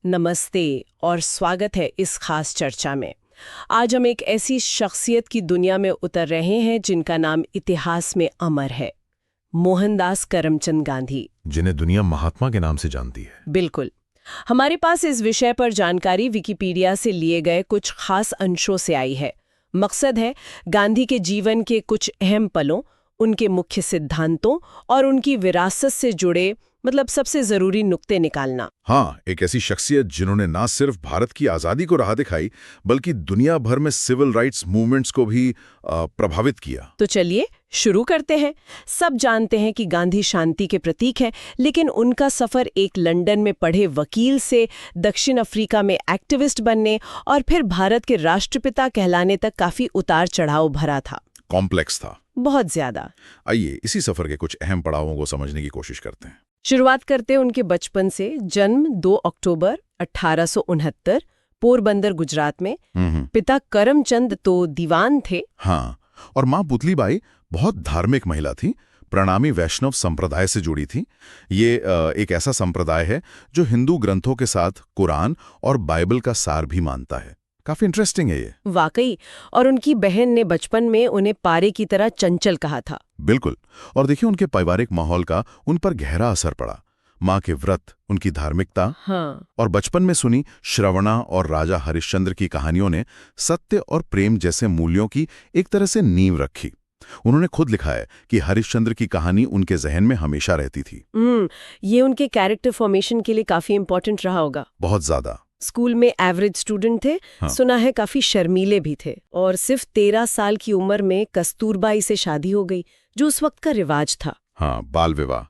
नमस्ते और स्वागत है इस खास चर्चा में। आज हम एक ऐसी शख्सियत की दुनिया में उतर रहे हैं जिनका नाम इतिहास में अमर है, मोहनदास करमचंद गांधी, जिन्हें दुनिया महात्मा के नाम से जानती है। बिल्कुल। हमारे पास इस विषय पर जानकारी विकिपीडिया से लिए गए कुछ खास अंशों से आई है। मकसद है गांधी के जीवन के कुछ अहम पलों, उनके मुख्य सिद्धांतों और उनकी विरासत से जुड़े सबसे जरूरी नुक्ते निकालना। हाँ, एक ऐसी शख्सियत जिन्होंने न सिर्फ भारत की आज़ादी को राह दिखाई बल्कि दुनिया भर में सिविल राइट्स मूवमेंट्स को भी प्रभावित किया। तो चलिए शुरू करते हैं। सब जानते हैं कि गांधी शांति के प्रतीक हैं, लेकिन उनका सफर एक लंदन में पढ़े वकील से दक्षिण अफ्रीका में एक्टिविस्ट बनने और फिर भारत के राष्ट्रपिता कहलाने तक काफी उतार चढ़ाव भरा था। कॉम्प्लेक्स था, बहुत ज्यादा। आइए इसी सफर के कुछ अहम पड़ावों को समझने की कोशिश करते हैं। शुरुआत करते हैं उनके बचपन से। जन्म 2 अक्टूबर 1869 पोरबंदर, गुजरात में। पिता करमचंद तो दीवान थे। हाँ, और माँ पुतलीबाई बहुत धार्मिक महिला थी, प्रणामी वैष्णव संप्रदाय से जुड़ी थी। ये एक ऐसा संप्रदाय है जो हिंदू ग्रंथों के साथ कुरान और बाइबल का सार भी मानता है। काफी इंटरेस्टिंग है ये। वाकई। और उनकी बहन ने बचपन में उन्हें पारे की तरह चंचल कहा था। बिल्कुल। और देखिए उनके पारिवारिक माहौल का उन पर गहरा असर पड़ा। माँ के व्रत, उनकी धार्मिकता, हाँ। और बचपन में सुनी श्रवणा और राजा हरिश्चंद्र की कहानियों ने सत्य और प्रेम जैसे मूल्यों की एक तरह से नींव रखी। उन्होंने खुद लिखा है कि हरिश्चंद्र की कहानी उनके जहन में हमेशा रहती थी। ये उनके कैरेक्टर फॉर्मेशन के लिए काफी इंपॉर्टेंट रहा होगा। बहुत ज्यादा। स्कूल में एवरेज स्टूडेंट थे। हाँ। सुना है काफी शर्मीले भी थे। और सिर्फ 13 साल की उम्र में कस्तूरबाई से शादी हो गई, जो उस वक्त का रिवाज था। हाँ, बाल विवाह।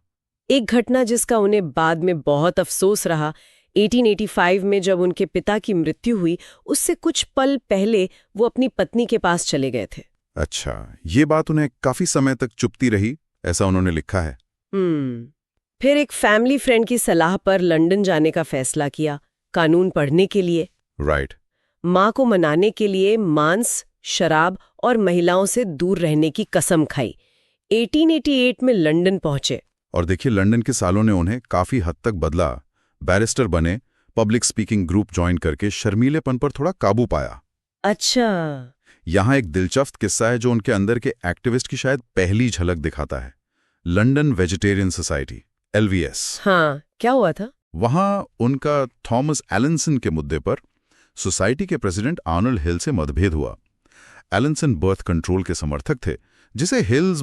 एक घटना जिसका उन्हें बाद में बहुत अफसोस रहा। 1885 में जब उनके पिता की मृत्यु हुई, उससे कुछ पल पहले वो अपनी पत्नी के पास चले गए थे। अच्छा, ये बात उन्हें काफी समय तक चुपती रही, ऐसा उन्होंने लिखा है। फिर एक फैमिली फ्रेंड की सलाह पर लंदन जाने का फैसला किया, कानून पढ़ने के लिए। राइट। माँ को मनाने के लिए मांस, शराब और महिलाओं से दूर रहने की कसम खाई। 1888 में लंदन पहुंचे। और देखिए लंदन के सालों ने उन्हें काफी हद तक बदला। बैरिस्टर बने, पब्लिक स्पीकिंग ग्रुप ज्वाइन करके शर्मीलेपन पर थोड़ा काबू पाया। अच्छा। यहाँ एक दिलचस्प किस्सा है जो उनके अंदर के एक्टिविस्ट की शायद पहली झलक दिखाता है। London vegetarian society, LVS। हाँ, क्या हुआ था? वहाँ उनका थॉमस एलिसन के मुद्दे पर सोसाइटी के प्रेसिडेंट आर्नल्ड हिल से मतभेद हुआ। एलिसन बर्थ कंट्रोल के समर्थक थे, जिसे हिल्स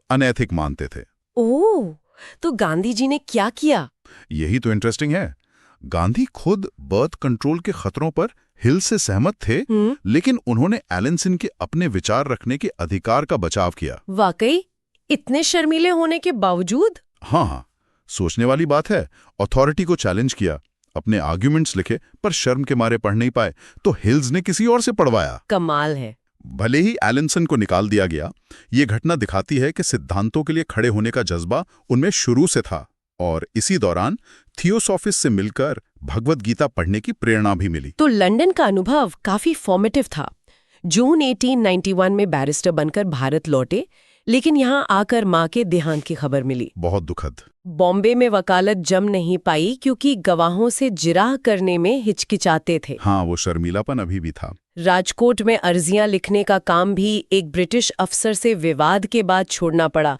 अनैतिक मानते थे। ओह, तो गांधी जी ने क्या किया? यही तो इंटरेस्टिंग है। गांधी खुद बर्थ कंट्रोल के खतरों पर हिल से सहमत थे, लेकिन उन्होंने एलिसन के अपने विचार रखने के अधिकार का बचाव किया। वाकई? इतने शर्मीले होने के बावजूद? हाँ, सोचने वाली बात है। अथॉरिटी को चैलेंज किया, अपने आर्ग्यूमेंट्स लिखे, पर शर्म के मारे पढ़ नहीं पाए, तो हिल्स ने किसी और से पढ़वाया। कमाल है। भले ही एलिसन को निकाल दिया गया, ये घटना दिखाती है कि सिद्धांतों के लिए खड़े होने का जज्बा उनमें शुरू से था। और इसी दौरान थियोसॉफिस्ट से मिलकर भगवद गीता पढ़ने की प्रेरणा भी मिली। तो लंदन का अनुभव काफी फॉर्मेटिव था। जून 1891 में बैरिस्टर बनकर भारत लौटे, लेकिन यहाँ आकर माँ के देहांत की खबर मिली। बहुत दुखद। बॉम्बे में वकालत जम नहीं पाई क्योंकि गवाहों से जिराह करने में हिचकिचाते थे। हाँ, वो शर्मीलापन अभी भी था। राजकोट में अर्जियां लिखने का काम भी एक ब्रिटिश अफसर से विवाद के बाद छोड़ना पड़ा।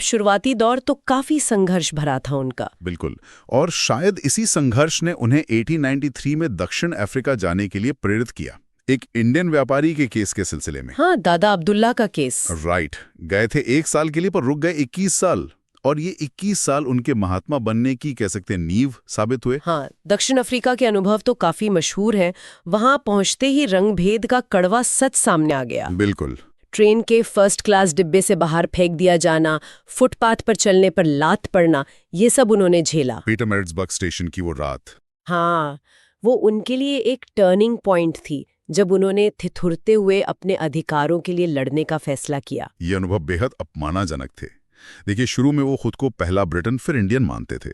शुरुआती दौर तो काफी संघर्ष भरा था उनका। बिल्कुल। और शायद इसी संघर्ष ने उन्हें 1893 में दक्षिण अफ्रीका जाने के लिए प्रेरित किया, एक इंडियन व्यापारी के केस के सिलसिले में। हाँ, दादा अब्दुल्ला का केस। राइट। गए थे 1 साल के लिए, पर रुक गए 21 साल। और ये 21 साल उनके महात्मा बनने की कह सकते हैं नींव साबित हुए। हाँ, दक्षिण अफ्रीका के अनुभव तो काफी मशहूर है। वहां पहुंचते ही रंगभेद का कड़वा सच सामने आ गया। बिल्कुल। ट्रेन के फर्स्ट क्लास डिब्बे से बाहर फेंक दिया जाना, फुटपाथ पर चलने पर लात पड़ना, ये सब उन्होंने झेला। पीटरमैरिट्सबर्ग स्टेशन की वो रात। हाँ, वो उनके लिए एक टर्निंग पॉइंट थी, जब उन्होंने थिथुरते हुए अपने अधिकारों के लिए लड़ने का फैसला किया। ये अनुभव बेहद अपमानजनक थे। देखिए, शुरू में वो खुद को पहला ब्रिटेन फिर इंडियन मानते थे,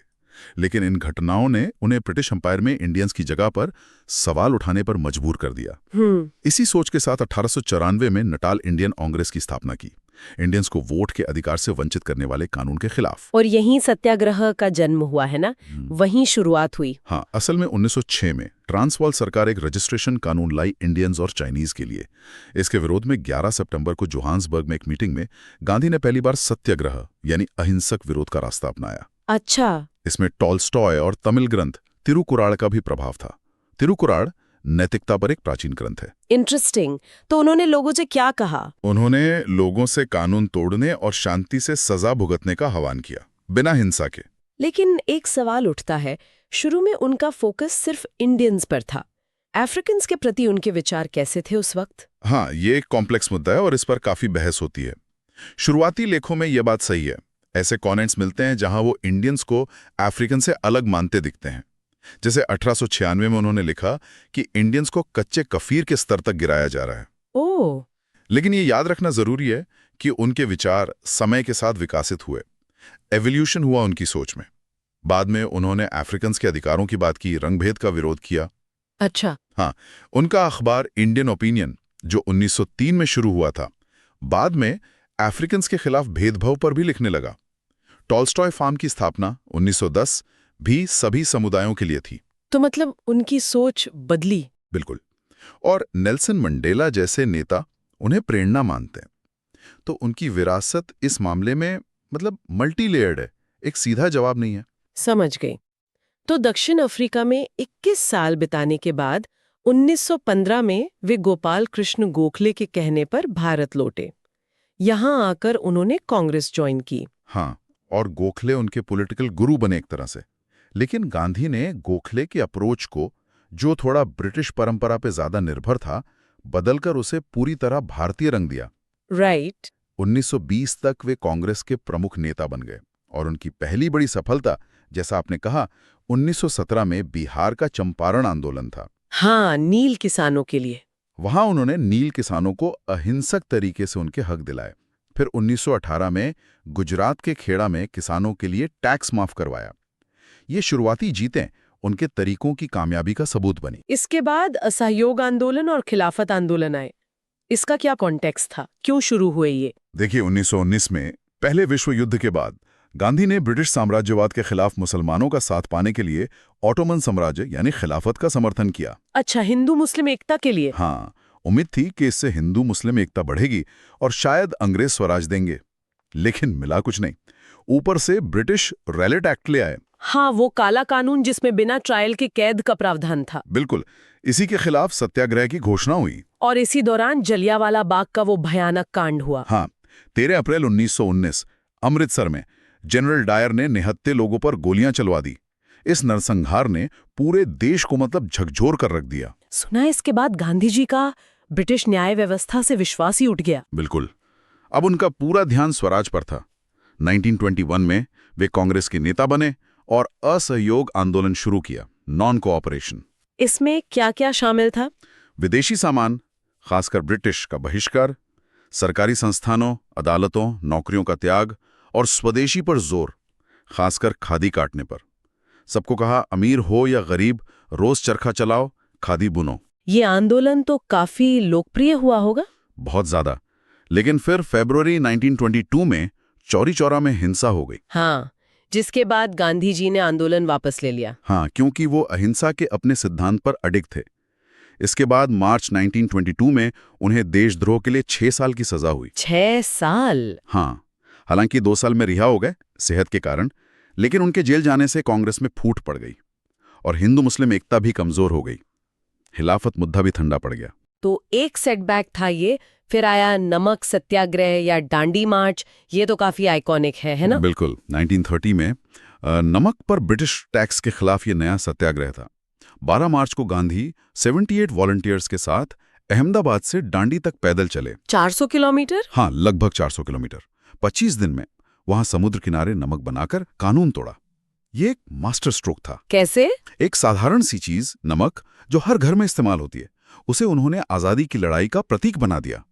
लेकिन इन घटनाओं ने उन्हें ब्रिटिश एम्पायर में इंडियंस की जगह पर सवाल उठाने पर मजबूर कर दिया। इसी सोच के साथ 1894 में नटाल इंडियन कांग्रेस की स्थापना की। इंडियंस को वोट के अधिकार से वंचित करने वाले कानून के खिलाफ। और यहीं सत्याग्रह का जन्म हुआ है ना, वहीं शुरुआत हुई। हाँ, असल में 1906 में ट्रांसवाल सरकार एक रजिस्ट्रेशन कानून लाई इंडियंस और चाइनीज के लिए। इसके विरोध में 11 सितंबर को जोहान्सबर्ग में एक मीटिंग में गांधी ने पहली बार सत्याग्रह यानी अहिंसक विरोध का रास्ता अपनाया। अच्छा। इसमें टॉल्स्टॉय और तमिल ग्रंथ तिरुकुराड़ का भी प्रभाव था। तिरुकुराड़ नैतिकता पर एक प्राचीन ग्रंथ है। इंटरेस्टिंग। तो उन्होंने लोगों से क्या कहा? उन्होंने लोगों से कानून तोड़ने और शांति से सजा भुगतने का आह्वान किया, बिना हिंसा के। लेकिन एक सवाल उठता है, शुरू में उनका फोकस सिर्फ इंडियंस पर था। अफ्रीकन्स के प्रति उनके विचार कैसे थे उस वक्त? हाँ, ये एक कॉम्प्लेक्स मुद्दा है और इस पर काफी बहस होती है। शुरुआती लेखों में यह बात सही है। ऐसे कॉमेंट्स मिलते हैं जहां वो इंडियंस को अफ्रीकन से अलग मानते दिखते हैं। जैसे 1896 में उन्होंने लिखा कि इंडियंस को कच्चे कफीर के स्तर तक गिराया जा रहा है। ओह। लेकिन ये याद रखना जरूरी है कि उनके विचार समय के साथ विकसित हुए। एवोल्यूशन हुआ उनकी सोच में। बाद में उन्होंने अफ्रीकन्स के अधिकारों की बात की, रंगभेद का विरोध किया। अच्छा। हाँ, उनका अखबार इंडियन ओपिनियन जो 1903 में शुरू हुआ था, बाद में अफ्रीकन्स के खिलाफ भेदभाव पर भी लिखने लगा। टॉल्स्टॉय फार्म की स्थापना 1910 भी सभी समुदायों के लिए थी। तो मतलब उनकी सोच बदली। बिल्कुल। और नेल्सन मंडेला जैसे नेता उन्हें प्रेरणा मानते हैं। तो उनकी विरासत इस मामले में मतलब मल्टी लेयर्ड है, एक सीधा जवाब नहीं है। समझ गई। तो दक्षिण अफ्रीका में 21 साल बिताने के बाद 1915 में वे गोपाल कृष्ण गोखले के कहने पर भारत लौटे। यहां आकर उन्होंने कांग्रेस ज्वाइन की। हाँ, और गोखले उनके पॉलिटिकल गुरु बने एक तरह से। लेकिन गांधी ने गोखले के अप्रोच को, जो थोड़ा ब्रिटिश परंपरा पे ज्यादा निर्भर था, बदलकर उसे पूरी तरह भारतीय रंग दिया। राइट। 1920 तक वे कांग्रेस के प्रमुख नेता बन गए और उनकी पहली बड़ी सफलता, जैसा आपने कहा, 1917 में बिहार का चंपारण आंदोलन था। हाँ, नील किसानों के लिए। वहां उन्होंने नील किसानों को अहिंसक तरीके से उनके हक दिलाए। फिर 1918 में गुजरात के खेड़ा में किसानों के लिए टैक्स माफ करवाया। ये शुरुआती जीतें उनके तरीकों की कामयाबी का सबूत बनी। इसके बाद असहयोग आंदोलन और खिलाफत आंदोलन आए। इसका क्या कॉन्टेक्स्ट था? क्यों शुरू हुए ये? देखिए, 1919 में पहले विश्व युद्ध के बाद गांधी ने ब्रिटिश साम्राज्यवाद के खिलाफ मुसलमानों का साथ पाने के लिए ऑटोमन साम्राज्य यानी खिलाफत का समर्थन किया। अच्छा, हिंदू मुस्लिम एकता के लिए? हाँ, उम्मीद थी कि इससे हिंदू मुस्लिम एकता बढ़ेगी और शायद अंग्रेज स्वराज देंगे। लेकिन मिला कुछ नहीं। ऊपर से ब्रिटिश रैलेट एक्ट ले आए। हाँ, वो काला कानून जिसमें बिना ट्रायल के कैद का प्रावधान था। बिल्कुल। इसी के खिलाफ सत्याग्रह की घोषणा हुई। और इसी दौरान जलियांवाला बाग का वो भयानक कांड हुआ। हाँ, 13 अप्रैल 1919 अमृतसर में जनरल डायर ने निहत्थे लोगों पर गोलियां चलवा दी। इस नरसंहार ने पूरे देश को मतलब झकझोर कर रख दिया। सुना इसके बाद गांधी जी का ब्रिटिश न्याय व्यवस्था से विश्वास ही उठ गया। बिल्कुल। अब उनका पूरा ध्यान स्वराज पर था। 1921 में वे कांग्रेस के नेता बने और असहयोग आंदोलन शुरू किया, नॉन कोऑपरेशन। इसमें क्या क्या शामिल था? विदेशी सामान, खासकर ब्रिटिश का बहिष्कार, सरकारी संस्थानों, अदालतों, नौकरियों का त्याग और स्वदेशी पर जोर, खासकर खादी काटने पर। सबको कहा, अमीर हो या गरीब, रोज चरखा चलाओ, खादी बुनो। ये आंदोलन तो काफी लोकप्रिय हुआ होगा। बहुत ज्यादा। लेकिन फिर फरवरी 1922 में चौरी चौरा में हिंसा हो गई। हाँ, जिसके बाद गांधी जी ने आंदोलन वापस ले लिया। हाँ, क्योंकि वो अहिंसा के अपने सिद्धांत पर अडिग थे। इसके बाद मार्च 1922 में उन्हें देशद्रोह के लिए 6 साल की सजा हुई। 6 साल? हाँ, हालांकि 2 साल में रिहा हो गए सेहत के कारण, लेकिन उनके जेल जाने से कांग्रेस में फूट पड़ गई और हिंदू मुस्लिम एकता भी कमजोर हो गई। खिलाफत मुद्दा भी ठंडा पड़ गया। तो एक सेटबैक था ये, फिर आया नमक सत्याग्रह या डांडी मार्च। ये तो काफी आइकॉनिक है ना? बिल्कुल। 1930 में नमक पर ब्रिटिश टैक्स के खिलाफ ये नया सत्याग्रह था। 12 मार्च को गांधी 78 वॉलंटियर्स के साथ अहमदाबाद से डांडी तक पैदल चले। 400 किलोमीटर? हाँ, लगभग 400 किलोमीटर। 25 दिन में वहां समुद्र किनारे नमक बनाकर कानून तोड़ा। ये एक मास्टर स्ट्रोक था। कैसे? एक साधारण सी चीज, नमक, जो हर घर में इस्तेमाल होती है, उसे उन्होंने आजादी की लड़ाई का प्रतीक बना दिया।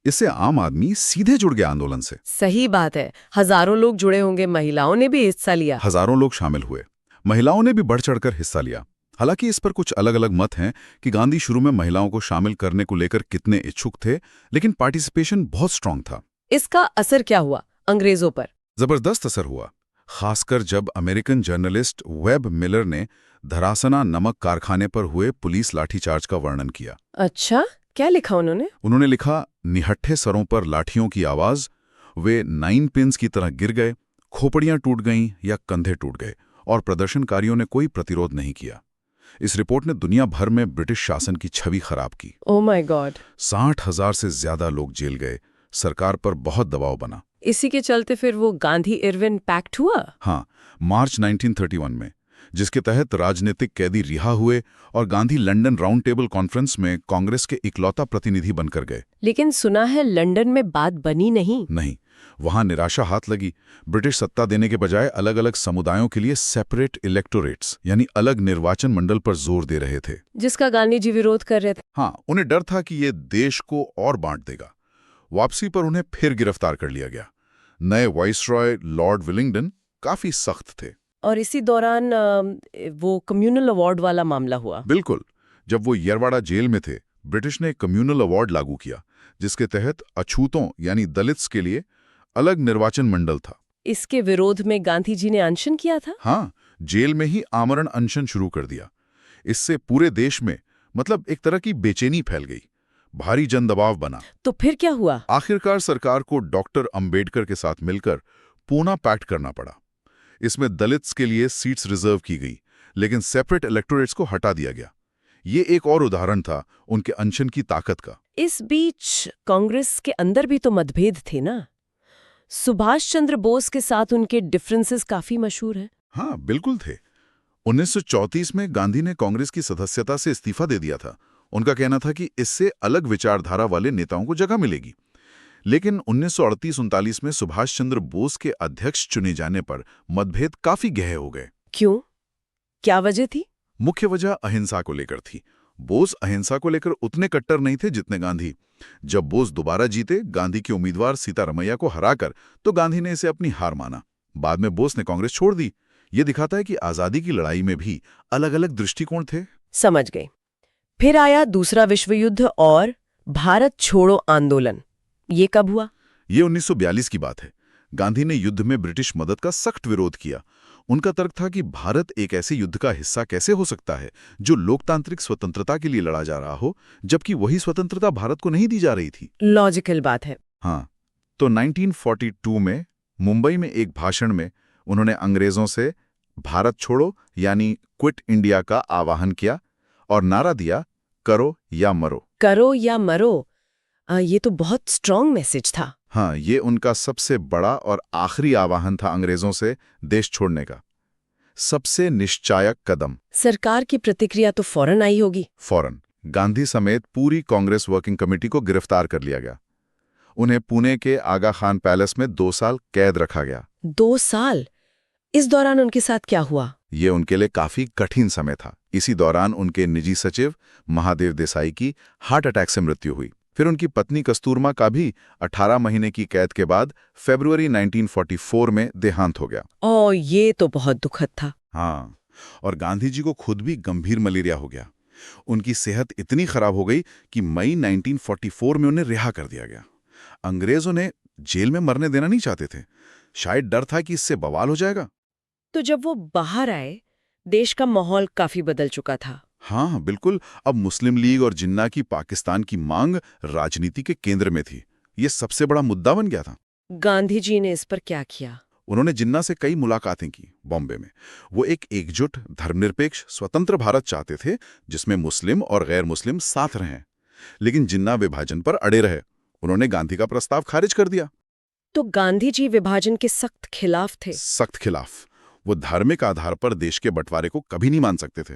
इससे आम आदमी सीधे जुड़ गया आंदोलन से। सही बात है। हजारों लोग जुड़े होंगे, महिलाओं ने भी हिस्सा लिया। हजारों लोग शामिल हुए, महिलाओं ने भी बढ़ चढ़कर हिस्सा लिया। हालांकि इस पर कुछ अलग अलग मत हैं कि गांधी शुरू में महिलाओं को शामिल करने को लेकर कितने इच्छुक थे, लेकिन पार्टिसिपेशन बहुत स्ट्रांग था। इसका असर क्या हुआ अंग्रेजों पर? जबरदस्त असर हुआ, खासकर जब अमेरिकन जर्नलिस्ट वेब मिलर ने धरासना नमक कारखाने पर हुए पुलिस लाठीचार्ज का वर्णन किया। अच्छा, क्या लिखा उन्होंने? उन्होंने लिखा, निहट्ठे सरों पर लाठियों की आवाज, वे 9 पिन्स की तरह गिर गए, खोपड़ियां टूट गईं या कंधे टूट गए, और प्रदर्शनकारियों ने कोई प्रतिरोध नहीं किया। इस रिपोर्ट ने दुनिया भर में ब्रिटिश शासन की छवि खराब की। Oh my God. 60,000 से ज्यादा लोग जेल गए, सरकार पर बहुत दबाव बना। इसी के चलते फिर वो गांधी इरविन पैक्ट हुआ? हाँ, मार्च 1931 में, जिसके तहत राजनीतिक कैदी रिहा हुए और Gandhi London round table conference में कांग्रेस के इकलौता प्रतिनिधि बनकर गए। लेकिन सुना है लंदन में बात बनी नहीं। वहां निराशा हाथ लगी। ब्रिटिश सत्ता देने के बजाय अलग अलग समुदायों के लिए सेपरेट इलेक्टोरेट्स यानी अलग निर्वाचन मंडल पर जोर दे रहे थे, जिसका गांधी जी विरोध कर रहे थे। हाँ, उन्हें डर था कि ये देश को और बांट देगा। वापसी पर उन्हें फिर गिरफ्तार कर लिया गया। नए वाइसरॉय लॉर्ड विलिंगडन काफी सख्त थे। और इसी दौरान वो कम्युनल अवार्ड वाला मामला हुआ। बिल्कुल, जब वो यरवाड़ा जेल में थे, ब्रिटिश ने कम्युनल अवार्ड लागू किया, जिसके तहत अछूतों यानी दलित्स के लिए अलग निर्वाचन मंडल था। इसके विरोध में गांधी जी ने अनशन किया था? हाँ, जेल में ही आमरण अनशन शुरू कर दिया। इससे पूरे देश में मतलब एक तरह की बेचैनी फैल गई, भारी जन दबाव बना। तो फिर क्या हुआ? आखिरकार सरकार को डॉक्टर अंबेडकर के साथ मिलकर पूना पैक्ट करना पड़ा। इसमें दलित्स के लिए सीट्स रिजर्व की गई, लेकिन सेपरेट इलेक्टोरेट्स को हटा दिया गया। ये एक और उदाहरण था उनके अनशन की ताकत का। इस बीच कांग्रेस के अंदर भी तो मतभेद थे ना? सुभाष चंद्र बोस के साथ उनके डिफरेंसेस काफी मशहूर हैं। हाँ, बिल्कुल थे। 1934 में गांधी ने कांग्रेस की सदस्यता से इस्तीफा दे दिया था। उनका कहना था कि इससे अलग विचारधारा वाले नेताओं को जगह मिलेगी। लेकिन 1938-39 में सुभाष चंद्र बोस के अध्यक्ष चुने जाने पर मतभेद काफी गहरे हो गए। क्यों? क्या वजह थी? मुख्य वजह अहिंसा को लेकर थी। बोस अहिंसा को लेकर उतने कट्टर नहीं थे जितने गांधी। जब बोस दोबारा जीते गांधी के उम्मीदवार सीतारमैया को हराकर, तो गांधी ने इसे अपनी हार माना। बाद में बोस ने कांग्रेस छोड़ दी। ये दिखाता है कि आजादी की लड़ाई में भी अलग अलग दृष्टिकोण थे। समझ गए। फिर आया दूसरा विश्व युद्ध और भारत छोड़ो आंदोलन। ये कब हुआ? ये 1942 की बात है। गांधी ने युद्ध में ब्रिटिश मदद का सख्त विरोध किया। उनका तर्क था कि भारत एक ऐसे युद्ध का हिस्सा कैसे हो सकता है जो लोकतांत्रिक स्वतंत्रता के लिए लड़ा जा रहा हो, जबकि वही स्वतंत्रता भारत को नहीं दी जा रही थी। लॉजिकल बात है। हाँ, तो 1942 में मुंबई में एक भाषण में उन्होंने अंग्रेजों से भारत छोड़ो यानी क्विट इंडिया का आह्वान किया और नारा दिया, करो या मरो। करो या मरो, ये तो बहुत स्ट्रॉन्ग मैसेज था। हाँ, ये उनका सबसे बड़ा और आखिरी आह्वान था अंग्रेजों से देश छोड़ने का। सबसे निश्चायक कदम। सरकार की प्रतिक्रिया तो फौरन आई होगी। फौरन गांधी समेत पूरी कांग्रेस वर्किंग कमेटी को गिरफ्तार कर लिया गया। उन्हें पुणे के आगा खान पैलेस में 2 साल कैद रखा गया। 2 साल? इस दौरान उनके साथ क्या हुआ? ये उनके लिए काफी कठिन समय था। इसी दौरान उनके निजी सचिव महादेव देसाई की हार्ट अटैक से मृत्यु हुई। फिर उनकी पत्नी कस्तूरमा का भी 18 महीने की कैद के बाद फरवरी 1944 में देहांत हो गया। ओह, ये तो बहुत दुखद था। हाँ, और गांधी जी को खुद भी गंभीर मलेरिया हो गया। उनकी सेहत इतनी खराब हो गई कि मई 1944 में उन्हें रिहा कर दिया गया। अंग्रेजों ने जेल में मरने देना नहीं चाहते थे। शायद डर था कि इससे बवाल हो जाएगा। तो जब वो बाहर आए, देश का माहौल काफी बदल चुका था। हाँ, बिल्कुल। अब मुस्लिम लीग और जिन्ना की पाकिस्तान की मांग राजनीति के केंद्र में थी। ये सबसे बड़ा मुद्दा बन गया था। गांधी जी ने इस पर क्या किया? उन्होंने जिन्ना से कई मुलाकातें की बॉम्बे में। वो एक एकजुट, धर्मनिरपेक्ष, स्वतंत्र भारत चाहते थे जिसमें मुस्लिम और गैर मुस्लिम साथ रहें। लेकिन जिन्ना विभाजन पर अड़े रहे। उन्होंने गांधी का प्रस्ताव खारिज कर दिया। तो गांधी जी विभाजन के सख्त खिलाफ थे। सख्त खिलाफ। वो धार्मिक आधार पर देश के बंटवारे को कभी नहीं मान सकते थे।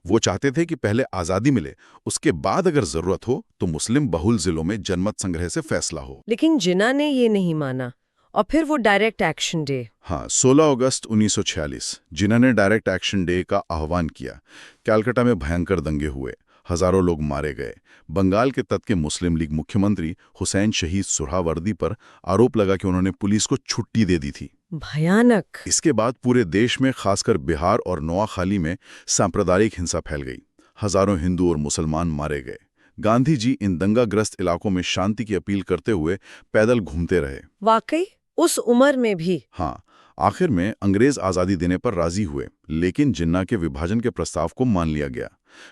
वो चाहते थे कि पहले आजादी मिले, उसके बाद अगर जरूरत हो तो मुस्लिम बहुल जिलों में जनमत संग्रह से फैसला हो। लेकिन जिन्ना ने ये नहीं माना और फिर वो डायरेक्ट एक्शन डे। हाँ, 16 अगस्त 1946 जिन्ना ने डायरेक्ट एक्शन डे का आह्वान किया। कलकत्ता में भयंकर दंगे हुए, हजारों लोग मारे गए। बंगाल के तट के मुस्लिम लीग मुख्यमंत्री हुसैन शहीद सुहरावर्दी पर आरोप लगा कि उन्होंने पुलिस को छुट्टी दे दी थी। भयानक। इसके बाद पूरे देश में, खासकर बिहार और नोआखाली में सांप्रदायिक हिंसा फैल गई। हजारों हिंदू और मुसलमान मारे गए। गांधी जी इन दंगाग्रस्त इलाकों में शांति की अपील करते हुए पैदल घूमते रहे। वाकई उस उम्र में भी? हाँ, आखिर में अंग्रेज आज़ादी देने पर राजी हुए, लेकिन जिन्ना के विभाजन के प्रस्ताव को मान लिया गया।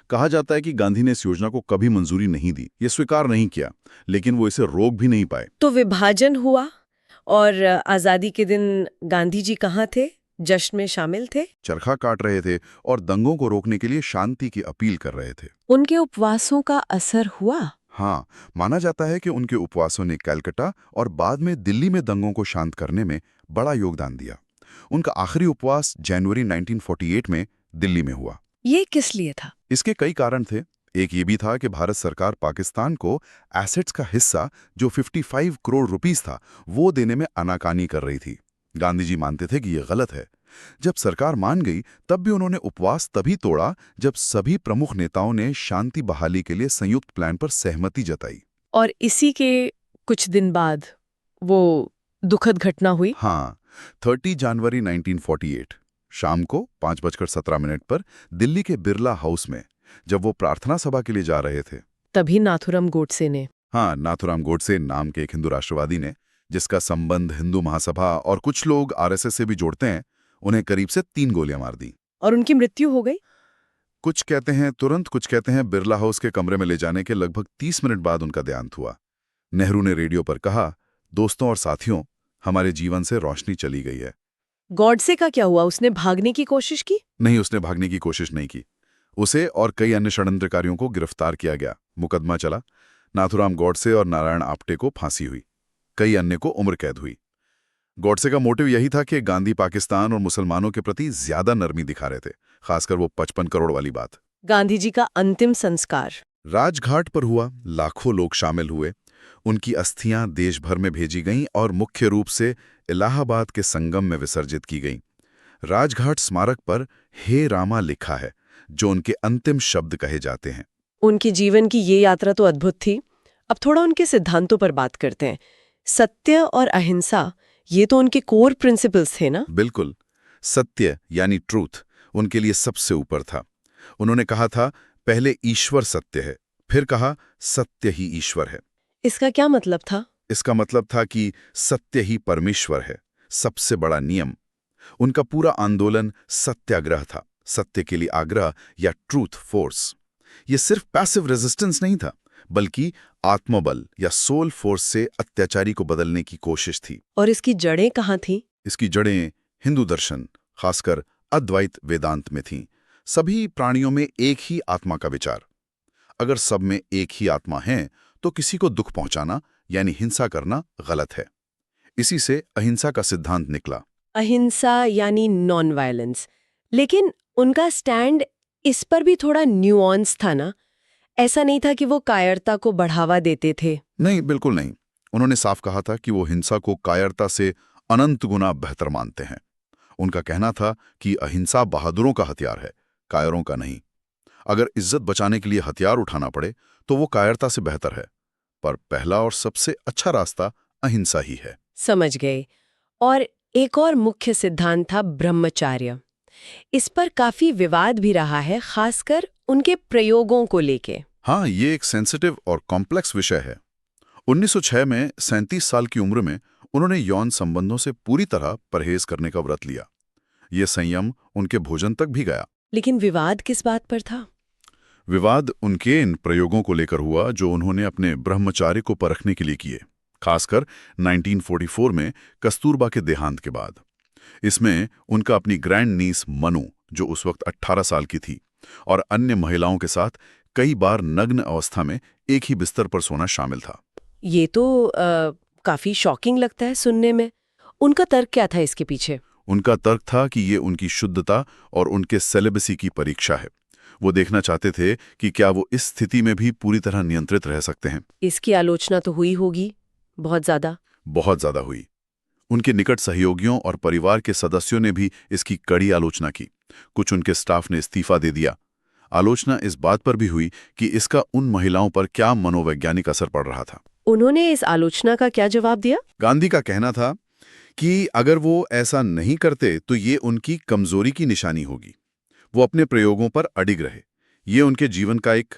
कहा जाता है कि गांधी ने इस योजना को कभी मंजूरी नहीं दी, ये स्वीकार नहीं किया, लेकिन वो इसे रोक भी नहीं पाए। तो विभाजन हुआ और आज़ादी के दिन गांधी जी कहाँ थे? जश्न में शामिल थे? चरखा काट रहे थे और दंगों को रोकने के लिए शांति की अपील कर रहे थे। उनके उपवासों का असर हुआ? हाँ, माना जाता है कि उनके उपवासों ने कलकत्ता और बाद में दिल्ली में दंगों को शांत करने में बड़ा योगदान दिया। उनका आखिरी उपवास जनवरी 1948 में दिल्ली में हुआ। ये किस लिए था? इसके कई कारण थे। एक ये भी था कि भारत सरकार पाकिस्तान को एसेट्स का हिस्सा जो 55 करोड़ रुपीस था वो देने में आनाकानी कर रही थी। गांधी जी मानते थे कि ये गलत है। जब सरकार मान गई तब भी उन्होंने उपवास तभी तोड़ा जब सभी प्रमुख नेताओं ने शांति बहाली के लिए संयुक्त प्लान पर सहमति जताई। और इसी के कुछ दिन बाद वो दुखद घटना हुई। हाँ, 30 जनवरी 1948 शाम को 5:17 पर दिल्ली के बिरला हाउस में जब वो प्रार्थना सभा के लिए जा रहे थे, तभी नाथूराम गोडसे ने, हाँ, नाथूराम गोडसे नाम के एक हिंदू राष्ट्रवादी ने, जिसका संबंध हिंदू महासभा और कुछ लोग आरएसएस से भी जोड़ते हैं, उन्हें करीब से 3 गोलियां मार दी। और उनकी मृत्यु हो गई। कुछ कहते हैं तुरंत, कुछ कहते हैं बिरला हाउस के कमरे में ले जाने के लगभग 30 मिनट बाद उनका देहांत हुआ। नेहरू ने रेडियो पर कहा, दोस्तों और साथियों, हमारे जीवन से रोशनी चली गई है। गॉडसे का क्या हुआ? उसने भागने की कोशिश की? नहीं, उसने भागने की कोशिश नहीं की। उसे और कई अन्य षड्यंत्रकारियों को गिरफ्तार किया गया, मुकदमा चला। नाथूराम गोडसे और नारायण आप्टे को फांसी हुई, कई अन्य को उम्र कैद हुई। गोडसे का मोटिव यही था कि गांधी पाकिस्तान और मुसलमानों के प्रति ज्यादा नरमी दिखा रहे थे, खासकर वो 55 करोड़ वाली बात। गांधी जी का अंतिम संस्कार राजघाट पर हुआ, लाखों लोग शामिल हुए। उनकी अस्थियां देश भर में भेजी गईं और मुख्य रूप से इलाहाबाद के संगम में विसर्जित की गईं। राजघाट स्मारक पर हे रामा लिखा है, जो उनके अंतिम शब्द कहे जाते हैं। उनके जीवन की ये यात्रा तो अद्भुत थी। अब थोड़ा उनके सिद्धांतों पर बात करते हैं। सत्य और अहिंसा, ये तो उनके कोर प्रिंसिपल्स थे ना? बिल्कुल। सत्य यानी ट्रूथ उनके लिए सबसे ऊपर था। उन्होंने कहा था, पहले ईश्वर सत्य है, फिर कहा सत्य ही ईश्वर है। इसका क्या मतलब था? इसका मतलब था कि सत्य ही परमेश्वर है, सबसे बड़ा नियम। उनका पूरा आंदोलन सत्याग्रह था, सत्य के लिए आग्रह या ट्रूथ फोर्स। ये सिर्फ पैसिव रेजिस्टेंस नहीं था, बल्कि आत्मबल या सोल फोर्स से अत्याचारी को बदलने की कोशिश थी। और इसकी जड़ें कहाँ थीं? इसकी जड़ें हिंदू दर्शन, खासकर अद्वैत वेदांत में थीं। सभी प्राणियों में एक ही आत्मा का विचार। अगर सब में एक ही आत्मा है तो किसी को दुख पहुंचाना यानी हिंसा करना गलत है। इसी से अहिंसा का सिद्धांत निकला। अहिंसा यानी नॉन वायलेंस। लेकिन उनका स्टैंड इस पर भी थोड़ा न्यूआंस था ना? ऐसा नहीं था कि वो कायरता को बढ़ावा देते थे। नहीं, बिल्कुल नहीं। उन्होंने साफ कहा था कि वो हिंसा को कायरता से अनंत गुना बेहतर मानते हैं। उनका कहना था कि अहिंसा बहादुरों का हथियार है, कायरों का नहीं। अगर इज्जत बचाने के लिए हथियार उठाना पड़े तो वो कायरता से बेहतर है, पर पहला और सबसे अच्छा रास्ता अहिंसा ही है। समझ गए। और एक और मुख्य सिद्धांत था ब्रह्मचर्य। इस पर काफी विवाद भी रहा है, खासकर उनके प्रयोगों को लेके। हाँ, ये एक सेंसिटिव और कॉम्प्लेक्स विषय है। 1906 में 37 साल की उम्र में उन्होंने यौन संबंधों से पूरी तरह परहेज करने का व्रत लिया। ये संयम उनके भोजन तक भी गया। लेकिन विवाद किस बात पर था? विवाद उनके इन प्रयोगों को लेकर हुआ जो उन्होंने अपने ब्रह्मचार्य को परखने के लिए किए, खासकर 1944 में कस्तूरबा के देहांत के बाद। इसमें उनका अपनी ग्रैंड नीस मनु, जो उस वक्त 18 साल की थी, और अन्य महिलाओं के साथ कई बार नग्न अवस्था में एक ही बिस्तर पर सोना शामिल था। ये तो काफी शॉकिंग लगता है सुनने में। उनका तर्क क्या था इसके पीछे? उनका तर्क था कि ये उनकी शुद्धता और उनके सेलिबसी की परीक्षा है। वो देखना चाहते थे कि क्या वो इस स्थिति में भी पूरी तरह नियंत्रित रह सकते हैं। इसकी आलोचना तो हुई होगी, बहुत ज्यादा हुई। उनके निकट सहयोगियों और परिवार के सदस्यों ने भी इसकी कड़ी आलोचना की। कुछ उनके स्टाफ ने इस्तीफा दे दिया। आलोचना इस बात पर भी हुई कि इसका उन महिलाओं पर क्या मनोवैज्ञानिक असर पड़ रहा था। उन्होंने इस आलोचना का क्या जवाब दिया? गांधी का कहना था कि अगर वो ऐसा नहीं करते तो ये उनकी कमजोरी की निशानी होगी। वो अपने प्रयोगों पर अडिग रहे। ये उनके जीवन का एक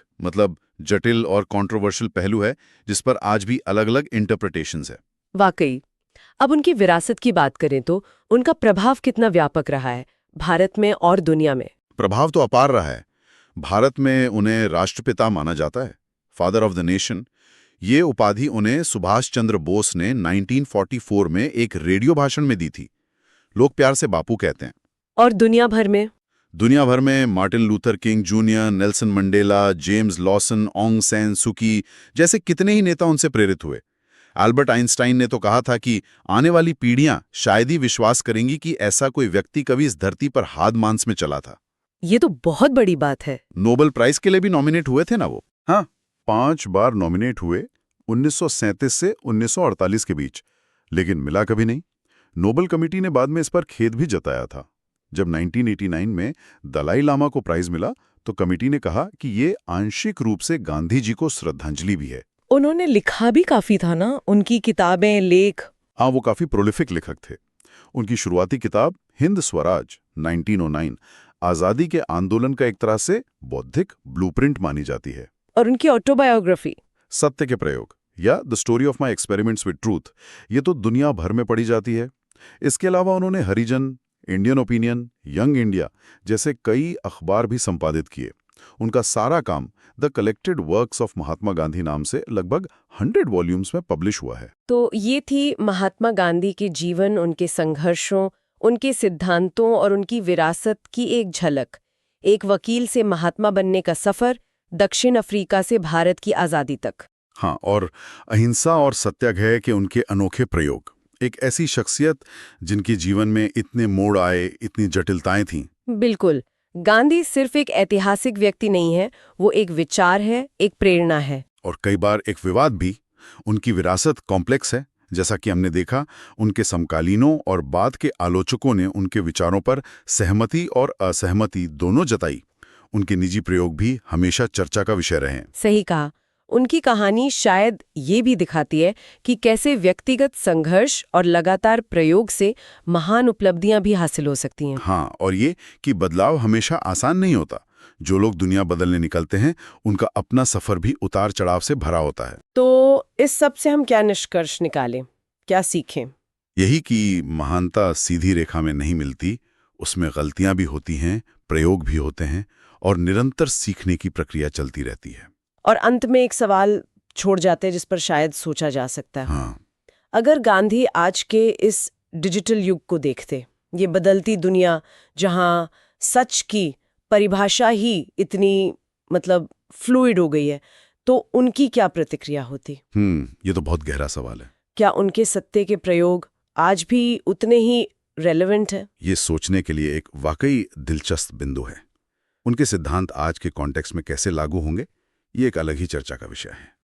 जटिल और कंट्रोवर्शियल पहलू है जिस पर आज भी अलग-अलग इंटरप्रिटेशंस है। वाकई। अब उनकी विरासत की बात करें तो उनका प्रभाव कितना व्यापक रहा है भारत में और दुनिया में? प्रभाव तो अपार रहा है। भारत में उन्हें राष्ट्रपिता माना जाता है, फादर ऑफ द नेशन। ये उपाधि उन्हें सुभाष चंद्र बोस ने 1944 में एक रेडियो भाषण में दी थी। लोग प्यार से बापू कहते हैं। और दुनिया भर में? दुनिया भर में Martin Luther King Junior, Nelson Mandela, James Lawson, Aung San Suu Kyi जैसे कितने ही नेता उनसे प्रेरित हुए। अल्बर्ट आइंस्टाइन ने तो कहा था कि आने वाली पीढ़ियां शायद ही विश्वास करेंगी कि ऐसा कोई व्यक्ति कभी इस धरती पर हाथ मांस में चला था। ये तो बहुत बड़ी बात है। नोबेल प्राइज के लिए भी नॉमिनेट हुए थे ना वो। हाँ, 5 बार नॉमिनेट हुए 1937 से 1948 के बीच, लेकिन मिला कभी नहीं। नोबेल कमेटी ने बाद में इस पर खेद भी जताया था। जब 1989 में दलाई लामा को प्राइज मिला तो कमेटी ने कहा कि ये आंशिक रूप से गांधी जी को श्रद्धांजलि भी है। उन्होंने लिखा भी काफी था ना, उनकी किताबें, लेख। हाँ, वो काफी प्रोलिफिक लेखक थे। उनकी शुरुआती किताब हिंद स्वराज 1909 आजादी के आंदोलन का एक तरह से बौद्धिक ब्लूप्रिंट मानी जाती है। और उनकी ऑटोबायोग्राफी सत्य के प्रयोग या the story of my experiments with truth, ये तो दुनिया भर में पढ़ी जाती है। इसके अलावा उन्होंने हरिजन, इंडियन ओपिनियन, यंग इंडिया जैसे कई अखबार भी संपादित किए। उनका सारा काम the collected works of Mahatma Gandhi नाम से लगभग 100 वॉल्यूम्स में पब्लिश हुआ है। तो ये थी महात्मा गांधी के जीवन, उनके संघर्षों, उनके सिद्धांतों और उनकी विरासत की एक झलक। एक वकील से महात्मा बनने का सफर, दक्षिण अफ्रीका से भारत की आज़ादी तक। हाँ, और अहिंसा और सत्याग्रह के उनके अनोखे प्रयोग। एक ऐसी शख्सियत जिनके जीवन में इतने मोड़ आए, इतनी जटिलताएं थीं। बिल्कुल। गांधी सिर्फ एक ऐतिहासिक व्यक्ति नहीं है, वो एक विचार है, एक प्रेरणा है। और कई बार एक विवाद भी। उनकी विरासत कॉम्प्लेक्स है, जैसा कि हमने देखा। उनके समकालीनों और बाद के आलोचकों ने उनके विचारों पर सहमति और असहमति दोनों जताई। उनके निजी प्रयोग भी हमेशा चर्चा का विषय रहे हैं। सही कहा। उनकी कहानी शायद ये भी दिखाती है कि कैसे व्यक्तिगत संघर्ष और लगातार प्रयोग से महान उपलब्धियां भी हासिल हो सकती हैं। हाँ, और ये कि बदलाव हमेशा आसान नहीं होता। जो लोग दुनिया बदलने निकलते हैं, उनका अपना सफर भी उतार चढ़ाव से भरा होता है। तो इस सब से हम क्या निष्कर्ष निकालें, क्या सीखें? यही कि महानता सीधी रेखा में नहीं मिलती, उसमें गलतियां भी होती हैं, प्रयोग भी होते हैं और निरंतर सीखने की प्रक्रिया चलती रहती है। और अंत में एक सवाल छोड़ जाते हैं जिस पर शायद सोचा जा सकता है। हाँ, अगर गांधी आज के इस डिजिटल युग को देखते, ये बदलती दुनिया जहां सच की परिभाषा ही इतनी फ्लूइड हो गई है, तो उनकी क्या प्रतिक्रिया होती? ये तो बहुत गहरा सवाल है। क्या उनके सत्य के प्रयोग आज भी उतने ही रेलेवेंट है? ये सोचने के लिए एक वाकई दिलचस्प बिंदु है। उनके सिद्धांत आज के कॉन्टेक्स्ट में कैसे लागू होंगे, ये एक अलग ही चर्चा का विषय है।